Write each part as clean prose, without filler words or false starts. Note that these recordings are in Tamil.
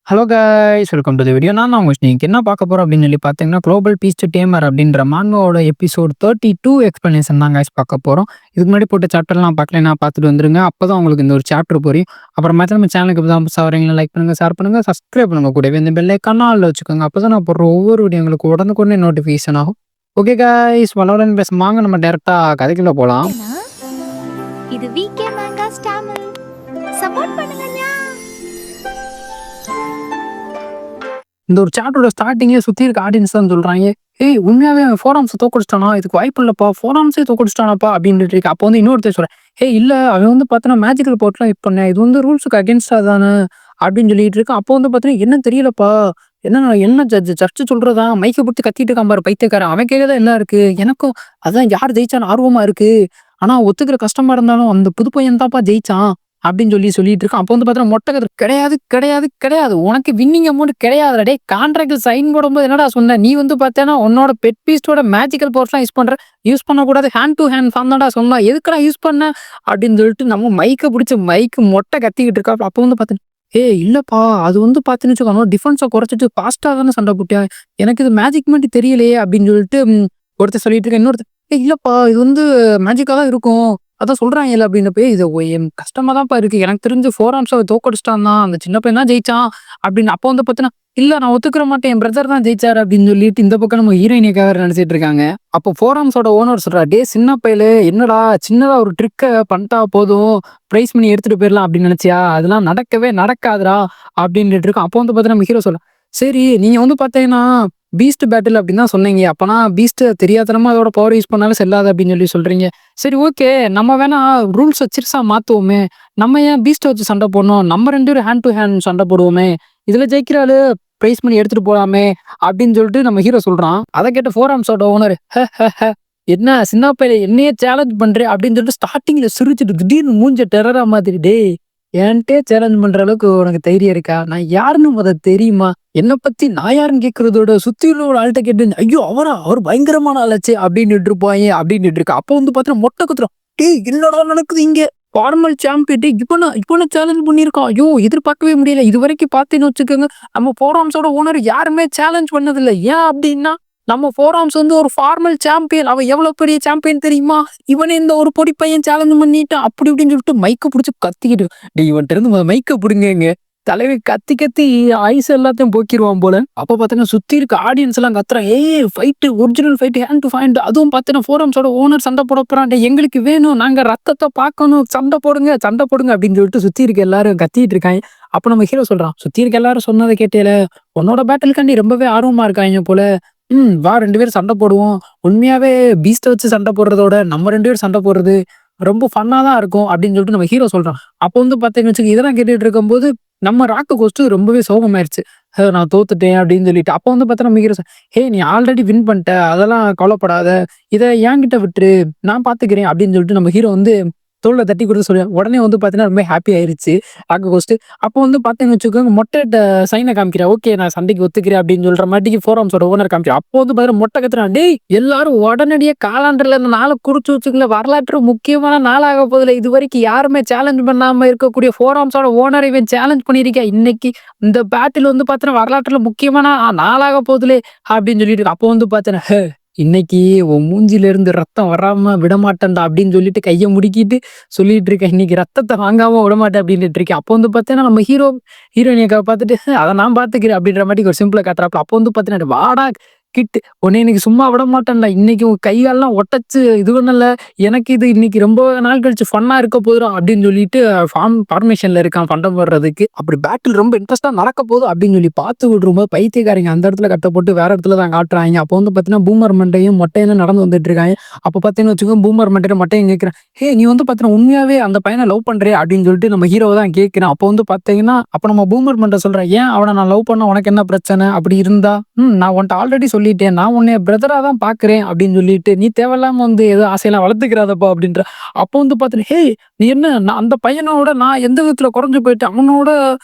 Hello guys, welcome to the video. நான் உங்க இன்னைக்கு என்ன பார்க்க போறோம் அப்படின்னு சொல்லி பார்த்தீங்கன்னா, குளோபல் பீஸ்ட் டேமர் அப்படின்ற மான்காவோட எபிசோட் 32 எக்ஸ்பிளனேஷன் தான் கைஸ் பார்க்க போறோம். இதுக்கு முன்னாடி போட்ட சாப்டர்லாம் பார்க்கலனா பார்த்துட்டு வந்துருங்க. அப்பதான் உங்களுக்கு இந்த ஒரு சாப்டர் புரியும். அப்புறமா நம்ம சேனலுக்கு இப்போ தான் புதுசாக வரீங்களா, லைக் பண்ணுங்க, ஷேர் பண்ணுங்க, சப்ஸ்கிரைப் பண்ணுங்க. கூடவே இந்த பெல் ஐகான் ஆல்ல வச்சுக்கோங்க. அப்பதான் நான் போடுற ஒவ்வொரு வீடியோ உங்களுக்கு உடனுக்குடனே நோட்டிஃபிகேஷன் ஆகும். ஓகே கைஸ், வளவலன்னு பேசுவாங்க. நம்ம டேரக்டா கதைக்குள்ள போலாம். இது விகே மேங்காஸ் தமிழ். சப்போர்ட் பண்ணுங்கண்ணா. இந்த ஒரு சாப்டரோட ஸ்டார்டிங்கே சுற்றி இருக்க ஆடியன்ஸ் தான் சொல்கிறாங்க, ஏய் உண்மையாகவே அவன் ஃபோராம்ஸை தோக்கடிச்சிட்டானா, இதுக்கு வாய்ப்பு இல்லைப்பா, ஃபோராம்ஸே தோக்கடிச்சிட்டானாப்பா அப்படின்ட்டு இருக்கு. அப்போ வந்து இன்னொருத்தர் சொல்கிறேன், ஏய் இல்லை அவன் வந்து பார்த்தோன்னா மேஜிக்கல் போர்ட்லாம் இது பண்ணேன், இது வந்து ரூல்ஸுக்கு அகேன்ஸ்டாக தானே அப்படின்னு சொல்லிட்டு இருக்கு. அப்போ வந்து பார்த்தீங்கன்னா என்ன தெரியலப்பா, என்ன சர்ச்சு சொல்கிறதா மைக்கை பிடிச்சி கத்திட்டு இருக்கான் பாரு பைத்தியக்காரன், அவன் கேட்கதான் எல்லாம் இருக்குது எனக்கும். அதான் யார் ஜெயிச்சான்னு ஆர்வமாக இருக்குது, ஆனால் ஒத்துக்கிற கஷ்டமாக இருந்தாலும் அந்த புது பையன் தான்ப்பா ஜெயிச்சான் அப்படின்னு சொல்லிட்டு இருக்கான். அப்போ வந்து பார்த்தீங்கன்னா மொட்டை கதை கிடையாது கிடையாது கிடையாது, உனக்கு வின்னிங் அமௌண்ட் கிடையாது. டே கான்ட்ராக்ட் சைன் போடும்போது என்னடா சொன்ன, நீ வந்து பார்த்தேன்னா உன்னோட பெட் பீஸ்டோட மேஜிக்கல் பவர்ஸ்லாம் யூஸ் பண்ணக்கூடாது, ஹேண்ட் டு ஹேண்ட் ஃபார்ம் தான்டா சொன்னா, எதுக்கடா யூஸ் பண்ண அப்படின்னு சொல்லிட்டு நம்ம மைக்கை பிடிச்ச மைக்கு மொட்டை கத்திக்கிட்டு இருக்கா. அப்போ வந்து பார்த்தேன், இல்லப்பா அது வந்து பார்த்தீங்கன்னு வச்சுக்கோ, டிஃபென்ஸை குறைச்சிட்டு ஃபாஸ்ட்டாக தானே சண்டை போட்டியா, எனக்கு இது மேஜிக் மட்டும் தெரியலையே அப்படின்னு சொல்லிட்டு ஒருத்தர் சொல்லிட்டு இருக்கேன். இன்னொருத்தர், இல்லப்பா இது வந்து மேஜிக்காக தான் இருக்கும் அதான் சொல்றாங்க இல்லை அப்படின்னப்ப, இது கஷ்டமா தான்ப்பா இருக்கு, எனக்கு தெரிஞ்சு ஃபோர் ஆர்ம்ஸை தோக்கடிச்சிட்டான் தான், அந்த சின்ன பையன் தான் ஜெயிச்சான் அப்படின்னு. அப்போ வந்து பார்த்தீங்கன்னா இல்ல நான் ஒத்துக்கிற மாட்டேன், என் பிரதர் தான் ஜெயிச்சாரு அப்படின்னு சொல்லிட்டு இந்த பக்கம் நம்ம ஹீரோயினிக்காக நினைச்சிட்டு இருக்காங்க. அப்போ ஃபோர் ஆர்ம்ஸோட ஓனர் சொல்றா, டே சின்ன பையலு என்னடா சின்னதா ஒரு ட்ரிக்கை பண்ணிட்டா போதும் ப்ரைஸ் பண்ணி எடுத்துட்டு போயிடலாம் அப்படின்னு நினைச்சியா, அதெல்லாம் நடக்கவே நடக்காதுடா அப்படின்ட்டு இருக்கோம். அப்போ வந்து பார்த்தீங்கன்னா நம்ம ஹீரோ சொல்ல, சரி நீங்க வந்து பார்த்தீங்கன்னா பீஸ்ட் பேட்டில் அப்படின்னு தான் சொன்னீங்க, அப்பனா பீஸ்ட் தெரியாதனமா அதோட பவர் யூஸ் பண்ணாலும் செல்லாது அப்படின்னு சொல்லி சொல்றீங்க. சரி ஓகே, நம்ம வேணா ரூல்ஸை சிறுசா மாத்துவோமே, நம்ம ஏன் பீஸ்ட்டை வச்சு சண்டை போடணும், நம்ம 2 பேரும் ஹேண்ட் டு ஹேண்ட் சண்டை போடுவோமே, இதுல ஜெயிக்கிறாரு பிரைஸ் பண்ணி எடுத்துட்டு போலாமே அப்படின்னு சொல்லிட்டு நம்ம ஹீரோ சொல்றான். அதை கேட்ட ஃபோர் ஆர்ம்ஸோட ஓனர், என்ன சின்ன பையன் என்னையே சேலஞ்ச் பண்றேன் அப்படின்னு சொல்லிட்டு ஸ்டார்டிங்ல சிரிச்சுட்டு திடீர்னு மூஞ்ச டெரரா மாதிரி, டே என்கிட்டே சேலஞ்ச் பண்ற அளவுக்கு உனக்கு தைரியம் இருக்கா, நான் யாருன்னு முத தெரியுமா, என்னை பத்தி நான் யாருன்னு கேட்கறதோட சுத்தி உள்ள ஒரு ஆள்கிட்ட கேட்டு ஐயோ அவர் பயங்கரமான ஆளாச்சு அப்படின்னு இருப்பாங்க அப்படின்னு இருக்கு. அப்போ வந்து பாத்தீங்கன்னா மொட்டை குத்துறோம், என்னடா நடக்குது இங்க, ஃபார்மல் சாம்பியன் இப்ப சேலஞ்ச் பண்ணியிருக்கான், ஐயோ எதிர்பார்க்கவே முடியல, இது வரைக்கும் பார்த்தேன்னு வச்சுக்கோங்க நம்ம ஃபோர் ஆர்ம்ஸோட ஓனர் யாருமே சேலஞ்ச் பண்ணதில்லை. ஏன் அப்படின்னா நம்ம ஃபோர் ஆர்ம்ஸ் வந்து ஒரு ஃபார்மல் சாம்பியன், அவன் எவ்வளவு பெரிய சாம்பியன் தெரியுமா, இவனே இந்த ஒரு பொடி பையன் சேலஞ்ச் பண்ணிட்டான் அப்படி இப்படின்னு சொல்லிட்டு மைக்கை பிடிச்சி கத்திக்கிட்டு, இவன்ட்டு இருந்து மைக்கை பிடுங்க, தலைவை கத்தி கத்தி ஐஸ் எல்லாத்தையும் போக்கிடுவான் போல. அப்போ பார்த்தீங்கன்னா சுத்தி இருக்க ஆடியன்ஸ் எல்லாம் கத்துறான், fight original fight hand to hand, அதுவும் பார்த்தீங்கன்னா ஃபோர் ஆர்ம்ஸோட ஓனர் சண்டை போட போறான், எங்களுக்கு வேணும், நாங்க ரத்தத்தை பார்க்கணும், சண்டை போடுங்க அப்படின்னு சொல்லிட்டு சுத்தி இருக்க எல்லாரும் கத்திட்டு இருக்காங்க. அப்போ நம்ம ஹீரோ சொல்றான், சுத்தி இருக்க எல்லாரும் சொன்னதை கேட்டேல, உன்னோட பேட்டிலுக்காண்டி ரொம்பவே ஆர்வமா இருக்காங்க போல, வா 2 பேரும் சண்டை போடுவோம். உண்மையாவே பீஸ்ட்டை வச்சு சண்டை போடுறதோட நம்ம 2 பேரும் சண்டை போடுறது ரொம்ப ஃபன்னா தான் இருக்கும் அப்படின்னு சொல்லிட்டு நம்ம ஹீரோ சொல்றான். அப்போ வந்து பார்த்தீங்கன்னு வச்சுக்கோங்க, இதெல்லாம் கேட்டுட்டு இருக்கும்போது நம்ம ராக்கு கோஸ்ட் ரொம்பவே சோகமாயிருச்சு, நான் தோத்துட்டேன் அப்படின்னு சொல்லிட்டு. அப்போ வந்து பார்த்தா நம்ம ஹீரோ, நீ ஆல்ரெடி வின் பண்ணிட்ட, அதெல்லாம் கவலைப்படாத, இதை என்கிட்ட விட்டுரு, நான் பாத்துக்கிறேன் அப்படின்னு சொல்லிட்டு நம்ம ஹீரோ வந்து தோல்ல தட்டி கொடுத்து சொல்லி உடனே வந்து பார்த்தீங்கன்னா ரொம்ப ஹாப்பி ஆயிருச்சு ராக்கு கோஸ்ட். அப்போ வந்து பார்த்தீங்கன்னு வச்சுக்கோங்க, மொட்டை சைனை காமிக்கிறேன், ஓகே நான் சண்டைக்கு ஒத்துக்கிறேன் அப்படின்னு சொல்ற மாட்டிக்கு ஃபோர் ஆர்ம்ஸோட ஓனர் காமிக்கிறேன். அப்போ வந்து பார்த்தீங்கன்னா மொட்டை கத்துறான், டேய் எல்லாரும் உடனடியாக காலாண்டர்ல இந்த நாளை குறிச்சு வச்சுக்கல, வரலாற்று முக்கியமான நாளாக போதில்லை, இது வரைக்கும் யாருமே சேலஞ்ச் பண்ணாம இருக்கக்கூடிய ஃபோர் ஆர்ம்ஸோட ஓனரை இவன் சேலஞ்ச் பண்ணியிருக்கேன், இன்னைக்கு இந்த பேட்டில் வந்து பார்த்தீங்கன்னா வரலாற்றுல முக்கியமான நாளாக போதில்லை அப்படின்னு சொல்லிட்டு. அப்போ வந்து பார்த்தீங்கன்னா இன்னைக்கு உன் மூஞ்சில இருந்து ரத்தம் வராம விடமாட்டேன்டா அப்படின்னு சொல்லிட்டு கையை முடுக்கிட்டு சொல்லிட்டு இருக்கேன், இன்னைக்கு ரத்தத்தை வாங்காம விடமாட்டேன் அப்படின்ட்டு இருக்கேன். அப்போ வந்து பார்த்தீங்கன்னா நம்ம ஹீரோயினியை பார்த்துட்டு அதை நான் பார்த்துக்கிறேன் அப்படின்ற மாதிரி ஒரு சிம்பிளா காட்டுறாப்புல. அப்போ வந்து பார்த்தீங்கன்னா வாடா கிட்டு உன்னை இன்னைக்கு சும்மா விட மாட்டேன்டா, இன்னைக்கு உன் கைகாலெல்லாம் ஒட்டச்சு இது பண்ணல, எனக்கு இது இன்னைக்கு ரொம்ப நாள் கழிச்சு ஃபன்னா இருக்க போதும் அப்படின்னு சொல்லிட்டு ஃபார்மேஷன்ல இருக்கான் ஃபண்டம் போடுறதுக்கு. அப்படி பேட்டில் ரொம்ப இன்ட்ரெஸ்டா நடக்க போதும் அப்படின்னு சொல்லி பார்த்து விடும்போது பைத்தியக்காரங்க அந்த இடத்துல கட்டப்பட்டு வேற இடத்துல தான் காட்டுறாங்க. அப்போ வந்து பார்த்தீங்கன்னா பூமர் மண்டையும் மொட்டையும் நடந்து வந்துட்டு இருக்காங்க. அப்போ பார்த்தீங்கன்னு வச்சுக்கோங்க, பூமர் மண்டையில மொட்டையும் கேட்கிறேன், நீ வந்து பார்த்தீங்கன்னா உண்மையாவே அந்த பையனை லவ் பண்றே அப்படின்னு சொல்லிட்டு நம்ம ஹீரோவை தான் கேட்கிறேன். அப்போ வந்து பார்த்தீங்கன்னா அப்போ நம்ம பூமர் மண்டை சொல்றேன், ஏன் அவனை நான் லவ் பண்ண உனக்கு என்ன பிரச்சனை, அப்படி இருந்தா நான் உன்ட்ட ஆல்ரெடி சொல்லிட்டேன், நான் உன்னை பிரதரா தான் பாக்குறேன் அப்படின்னு சொல்லிட்டு நீ தேவையில்லாம வந்து ஏதோ ஆசையெல்லாம் வளர்த்துக்கிறாதப்பா அப்படின்ற. அப்போ வந்து பாத்துட்டு, நீ என்ன, நான் அந்த பையனோட நான் எந்த விதத்துல குறைஞ்சு போயிட்டேன், அவனோட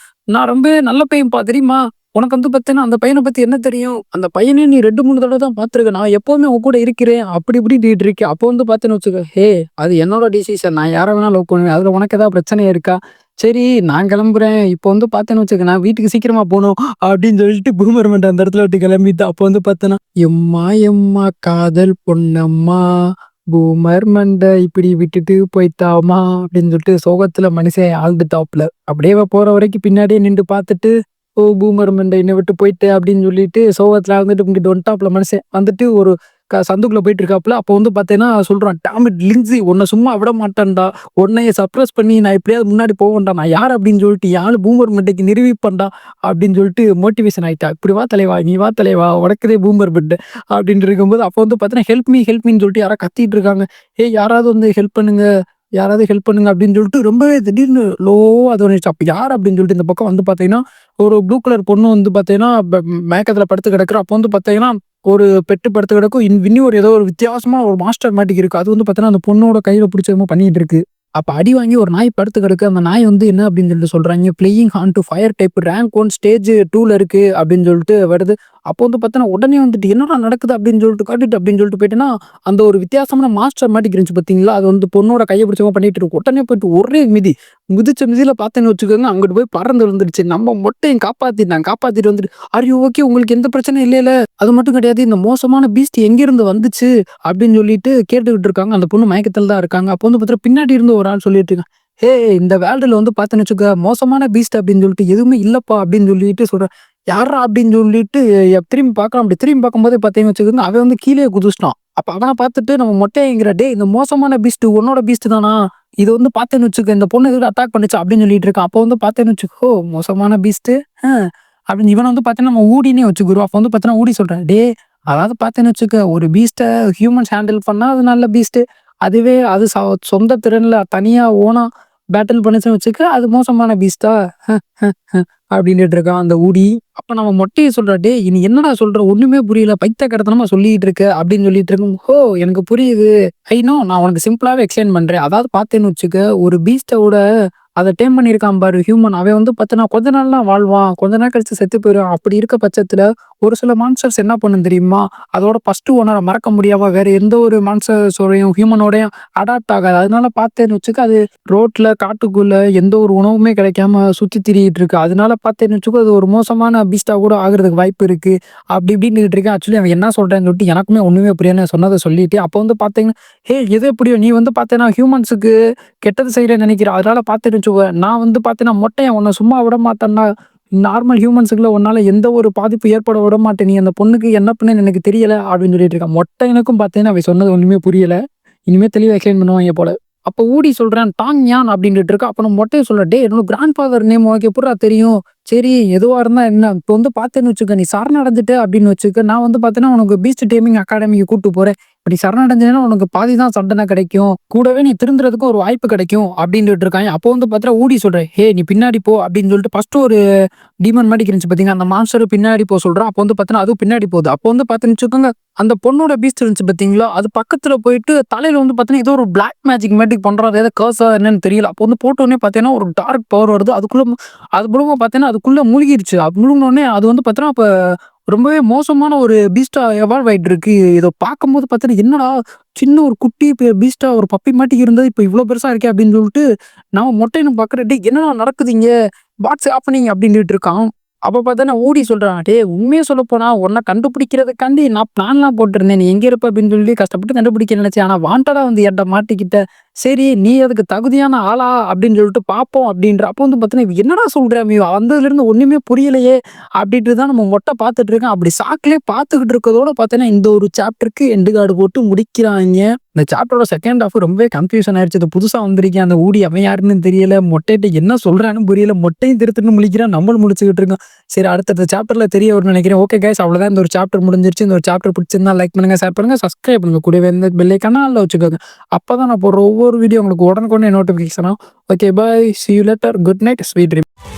நான் ரொம்ப நல்ல பையன்பா தெரியுமா, உனக்கு வந்து பார்த்தீங்கன்னா அந்த பையனை பத்தி என்ன தெரியும், அந்த பையனே நீ 2-3 தடவை தான் பார்த்துருக்க, நான் எப்பவுமே உன் கூட இருக்கிறேன் அப்படி இப்படி இருக்கேன். அப்போ வந்து பார்த்தேன்னு வச்சுக்க, அது என்னோட டிசிஷன், நான் யாரை வேணா லவ் பண்ணுவேன், அதுல உனக்கு ஏதாவது பிரச்சனை இருக்கா, சரி நான் கிளம்புறேன். இப்போ வந்து பார்த்தேன்னு வச்சுக்க, நான் வீட்டுக்கு சீக்கிரமா போணும் அப்படின்னு சொல்லிட்டு பூமர் மண்ட அந்த இடத்துல விட்டு கிளம்பிட்டு, அப்போ வந்து பார்த்தேன்னா, எம்மா எம்மா காதல் பொன்னம்மா, பூமர் மண்ட இப்படி விட்டுட்டு போய்த்தாமா அப்படின்னு சொல்லிட்டு சோகத்துல மனுஷன் ஆழ்ந்துட்டாப்புல. அப்படியே போற வரைக்கும் பின்னாடியே நின்று பார்த்துட்டு, ஓ பூமர் மண்ட என்னை விட்டு போயிட்டு அப்படின்னு சொல்லிட்டு சோகத்துல ஆழ்ந்துட்டு இங்கிட்டு வந்துட்டாப்புல மனுஷன். வந்துட்டு ஒரு சந்துக்குள்ள போயிட்டு இருக்காப்புல. அப்போ வந்து பார்த்தீங்கன்னா சொல்றான், "டேம் இட் லிங்ஸி உன்னை சும்மா விட மாட்டேன்டா. உன்னைய சர்ப்ரைஸ் பண்ணி நான் எப்படியாவது முன்னாடி போவேன்டா. நான் யார் அப்படின்னு சொல்லிட்டு என் ஆளு பூமர் மண்டைக்கு நிரூபிப்பேன்டா" அப்படின்னு சொல்லிட்டு மோட்டிவேஷன் ஆயிட்டா. "இப்படி வா தலைவா, நீ வா தலைவா, உனக்குதே பூமர் பெட்" அப்படின்னு இருக்கும்போது அப்போ வந்து பார்த்தீங்கன்னா, ஹெல்ப் மீன்னு சொல்லிட்டு யாரோ கத்திட்டு இருக்காங்க. "ஏய் யாராவது வந்து ஹெல்ப் பண்ணுங்க, யாராவது ஹெல்ப் பண்ணுங்க" அப்படின்னு சொல்லிட்டு ரொம்பவே திடீர்னு லோவா தோணிச்சு. அப்ப யார் அப்படின்னு சொல்லிட்டு இந்த பக்கம் வந்து பார்த்தீங்கன்னா, ஒரு ப்ளூ கலர் பொண்ணு வந்து பார்த்தீங்கன்னா, மயக்கத்துல படுத்து கிடக்குறா. அப்போ வந்து பார்த்தீங்கன்னா, ஒரு பெட்டு படுத்து கிடக்கும். இன்னும் ஒரு ஏதோ ஒரு வித்தியாசமா ஒரு மாஸ்டர் மாட்டிக்கு இருக்கு. அது வந்து பார்த்தீங்கன்னா, அந்த பொண்ணோட கையில புடிச்சு என்னமோ பண்ணிட்டு இருக்கு. அப்ப அடி வாங்கி ஒரு நாய் படுத்து கிடக்கு. அந்த நாய் வந்து என்ன அப்படின்னு சொல்லிட்டு சொல்றாங்க, "playing horn to fire type rank 1 stage 2ல இருக்கு" அப்படின்னு சொல்லிட்டு வருது. அப்போ வந்து பார்த்தீங்கன்னா, உடனே வந்துட்டு என்னடா நடக்குது அப்படின்னு சொல்லிட்டு காட்டிட்டு அப்படின்னு சொல்லிட்டு போயிட்டேன்னா, அந்த ஒரு வித்தியாசமான மாஸ்டர் மாட்டிக்கு இருந்துச்சு பார்த்தீங்களா? அது வந்து பொண்ணோட கைய பிடிச்ச மாரி பண்ணிட்டு இருக்கு. உடனே போயிட்டு ஒரே மிதி. மிதிச்ச மிதியில பார்த்தேன்னு வச்சுக்கோங்க, அங்கிட்டு போய் பறந்து விழுந்துருச்சு. நம்ம மொட்டையும் காப்பாத்திட்டான். காப்பாத்திட்டு வந்துட்டு, "ஆர் யூ ஓகே? உங்களுக்கு எந்த பிரச்சனையும் இல்லைல? அது மட்டும் கிடையாது. இந்த மோசமான பீஸ்ட் எங்கேருந்து வந்துச்சு?" அப்படின்னு சொல்லிட்டு கேட்டுக்கிட்டு இருக்காங்க. அந்த பொண்ணு மயக்கத்துல தான் இருக்காங்க. அப்போ வந்து பார்த்தீங்கன்னா, பின்னாடி இருந்து ஒரு ஆள் சொல்லிட்டு இருக்கான், "ஏய் இந்த வேர்ல்டுல வந்து பார்த்தேன்னு வச்சுக்க, மோசமான பீஸ்ட் அப்படின்னு சொல்லிட்டு எதுவுமே இல்லப்பா" அப்படின்னு சொல்லிட்டு சொல்றான். "யார்றா?" அப்படின்னு சொல்லிட்டு திரும்பி பார்க்குறான். அப்படி திரும்பி பார்க்கும்போதே பார்த்தீங்கன்னு வச்சுக்கோங்க, அவன் வந்து கீழயே குதிச்சுட்டான். அப்ப அவன பார்த்துட்டு நம்ம மொட்டையங்கிற, "டேய் இந்த மோசமான பீஸ்ட் உன்னோட பீஸ்ட் தானா? இது வந்து பார்த்தேன்னு வச்சுக்க, இந்த பொண்ணு எதுக்கு அட்டாக் பண்ணுச்சு?" அப்படின்னு சொல்லிட்டு இருக்கான். அப்போ வந்து பார்த்தேன்னு வச்சுக்கோ, மோசமான பீஸ்ட்டு, அ அப்படின்னு இவன வந்து பார்த்தீங்கன்னா, நம்ம ஊடின்னே வச்சுக்குருவோம். அப்போ வந்து பார்த்தீங்கன்னா, ஊடி சொல்றான், "டேய் அதாவது பார்த்தேன்னு வச்சுக்க, ஒரு பீஸ்ட்ட ஹியூமன்ஸ் ஹேண்டில் பண்ணா அது நல்ல பீஸ்ட்டு. அதுவே அது சொந்த திறன்ல தனியா ஓனா பேட்டில் பண்ணுச்சுன்னு வச்சுக்க, அது மோசமான பீஸ்ட்டா? ஹ ஹ ஹ" அப்படின்னுட்டு இருக்கான் அந்த ஊடி. அப்ப நம்ம மொட்டைய சொல்றா, "டேய் நீ என்னடா சொல்ற? ஒண்ணுமே புரியல. பைத்தியக்காரத்தனமா சொல்லிட்டு இருக்க" அப்படின்னு சொல்லிட்டு இருக்கும். "ஓ! எனக்கு புரியுது. ஐ நோ நான் உனக்கு சிம்பிளாவே எக்ஸ்பிளைன் பண்றேன். அதாவது பார்த்தேன்னு வச்சுக்க, ஒரு பீஸ்ட்டோட அத டேம் பண்ணியிருக்கான் பாரு ஹியூமன். அவன் வந்து பார்த்தீன்னா, கொஞ்ச நாள் தான் வாழ்வான். கொஞ்ச நாள் கழிச்சு செத்து போயிருவான். அப்படி இருக்க பட்சத்துல, ஒரு சில மான்ஸ்டர்ஸ் என்ன பண்ணும் தெரியுமா? அதோட ஃபர்ஸ்ட் ஓனர மறக்க முடியாம வேற எந்த ஒரு மான்ஸ்டர்ஸோடையும், ஹியூமனோடையும் அடாப்ட் ஆகாது. அதனால பார்த்தேன்னு வச்சுக்க, அது ரோட்ல, காட்டுக்குள்ள எந்த ஒரு உணவுமே கிடைக்காம சுத்தி திரியிட்டு இருக்கு. அதனால பார்த்தேன்னு வச்சுக்கோ, அது ஒரு மோசமான பீஸ்ட்டா கூட ஆகுறதுக்கு வாய்ப்பு இருக்கு." அப்படி இப்படின்னுட்டு இருக்கேன். ஆக்சுவலி அவன் என்ன சொல்றான்னு சொல்லிட்டு எனக்குமே ஒண்ணுமே புரியல. நான் சொன்னத சொல்லிட்டு, அப்போ வந்து பார்த்தீங்கன்னா, "ஏய் எது எப்படியோ நீ வந்து பார்த்தேன்னா ஹியூமன்ஸுக்கு கெட்டது செய்றேன்னு நெனைக்கிறேன். அதனால பார்த்துட்டு வச்சுக்கோ, நான் வந்து பார்த்தேன்னா மொட்டையன் உன்ன சும்மா விட மாட்டேன்டா. நார்மல் ஹியூமன்ஸுக்குள்ள உன்னால எந்த ஒரு பாதிப்பு ஏற்பட விட மாட்டேன். நீ அந்த பொண்ணுக்கு என்ன பண்ணேன்னு எனக்கு தெரியல" அப்படின்னு சொல்லிட்டு இருக்கான். மொட்டையனுக்கும் பார்த்தீங்கன்னா, அவன் சொன்னது ஒண்ணுமே புரியல. இனிமே தெளிவா எக்ஸ்பிளைன் பண்ணுவாய்ங்க போல. அப்ப ஊடி சொல்றான், "டாங் யான்" அப்படின்னுட்டு இருக்கான். அப்ப நம்ம மொட்டைய சொல்றேன், "டேய் என்னோட கிராண்ட் ஃபாதர் நேம் உனக்கு எப்புட்றா தெரியும்? சரி எதுவா இருந்தா என்ன? இப்ப வந்து பார்த்தேன்னு வச்சுக்க, நீ சரணடைஞ்சுட்ட அப்படின்னு வச்சுக்க, நான் வந்து பார்த்தேன்னா உனக்கு பீஸ்ட் டேமிங் அகாடமிக்கு கூட்டு போறேன். இப்படி சரணடைஞ்சேன்னா உனக்கு பாதி தான் தண்டனை கிடைக்கும். கூடவே நீ திருந்துறதுக்கும் ஒரு வாய்ப்பு கிடைக்கும்" அப்படின்னுட்டு இருக்கான். அப்போ வந்து பார்த்தா ஊடி சொல்றேன், "ஏய் நீ பின்னாடி போ" அப்படின்னு சொல்லிட்டு ஃபர்ஸ்ட் ஒரு டீமன் மாட்டிக்கு இருந்துச்சு பார்த்தீங்களா? அந்த மான்ஸ்டர் பின்னாடி சொல்றான். அப்போ வந்து பார்த்தீங்கன்னா, அதுவும் பின்னாடி போகுது. அப்போ வந்து பார்த்தீங்கன்னு வச்சுக்கோங்க, அந்த பொண்ணோட பீஸ்ட் இருந்துச்சு பார்த்தீங்களா? அது பக்கத்துல போயிட்டு தலையில வந்து பார்த்தீங்கன்னா, ஏதோ ஒரு பிளாக் மேஜிக் மாட்டிக் பண்றாரு. ஏதோ கர்ஸா என்னன்னு தெரியல. அப்போ வந்து போட்டோனே பார்த்தீங்கன்னா, ஒரு டார்க் பவர் வருது. அதுக்குள்ள அது மூலமா பார்த்தீங்கன்னா, அதுக்குள்ள மூழ்கிருச்சு. அது முழுங்குனோனே அது வந்து பார்த்தீங்கன்னா, அப்ப ரொம்பவே மோசமான ஒரு பீஸ்ட்டா எவால்வ் ஆயிட்டு இருக்கு. இத பார்க்கும்போது பார்த்தீங்கன்னா, என்னடா சின்ன ஒரு குட்டி பீஸ்ட்டா ஒரு பப்பி மாட்டிக்கு இருந்தது, இப்ப இவ்ளோ பெருசா இருக்கே அப்படின்னு சொல்லிட்டு, நான் மொட்டையன பார்க்குறேன். "டேய் என்னடா நடக்குது இங்க? What's happening?" அப்படின்னுட்டு இருக்கான். அப்ப பார்த்தா நான் ஊடி சொல்றான், "டேய் உண்மைய சொல்லப்போனா உன்ன கண்டுபிடிக்கிறதுக்காண்டி நான் பிளான்லாம் போட்டிருந்தேன். நீ எங்க இருப்ப அப்படின்னு சொல்லி கஷ்டப்பட்டு கண்டுபிடிக்க நினைச்சேன். ஆனா வாண்டடா வந்து என்ட்ட மாட்டிக்கிட்ட. சரி நீ அதுக்கு தகுதியான ஆளா அப்படின்னு சொல்லிட்டு பார்ப்போம்" அப்படின்ற. அப்போ வந்து பார்த்தீங்கன்னா, "இவன் என்னடா சொல்ற? வந்ததுலேருந்து ஒண்ணுமே புரியலையே" அப்படின்ட்டு தான் நம்ம மொட்டை பார்த்துட்டு இருக்கேன். அப்படி சாக்குலயே பார்த்துக்கிட்டு இருக்கிறதோட பார்த்தீங்கன்னா, இந்த ஒரு சாப்டருக்கு எண்டு கார்டு போட்டு முடிக்கிறாய்ங்க. இந்த சாப்டரோட செகண்ட் ஹாஃப் ரொம்பவே கன்ஃப்யூஷன் ஆயிருச்சு. இது புதுசா வந்திருக்கேன். அந்த ஊடி அவன் யாருன்னு தெரியல. மொட்டைட்ட என்ன சொல்றான்னு புரியல. மொட்டையும் திருத்துன்னு முழிக்கிறான். நம்மளும் முழிச்சுக்கிட்டு இருக்கோம். சரி அடுத்தடுத்த சாப்டர்ல தெரிய வரும்னு நினைக்கிறேன். ஓகே கைஸ் அவ்வளோதான். இந்த ஒரு சாப்டர் முடிஞ்சிருச்சு. இந்த ஒரு சாப்டர் பிடிச்சிருந்தா லைக் பண்ணுங்க, ஷேர் பண்ணுங்க, சப்ஸ்கிரைப் பண்ணுங்க. கூடவே இந்த பெல் ஐகான ஆல்ல வச்சுக்கோங்க. அப்பதான் நான் போடுற ஒவ்வொரு வீடியோ உங்களுக்கு உடனுக்குடனே நோட்டிஃபிகேஷன் ஆகும். Okay bye. See you later. Good night. Sweet dreams.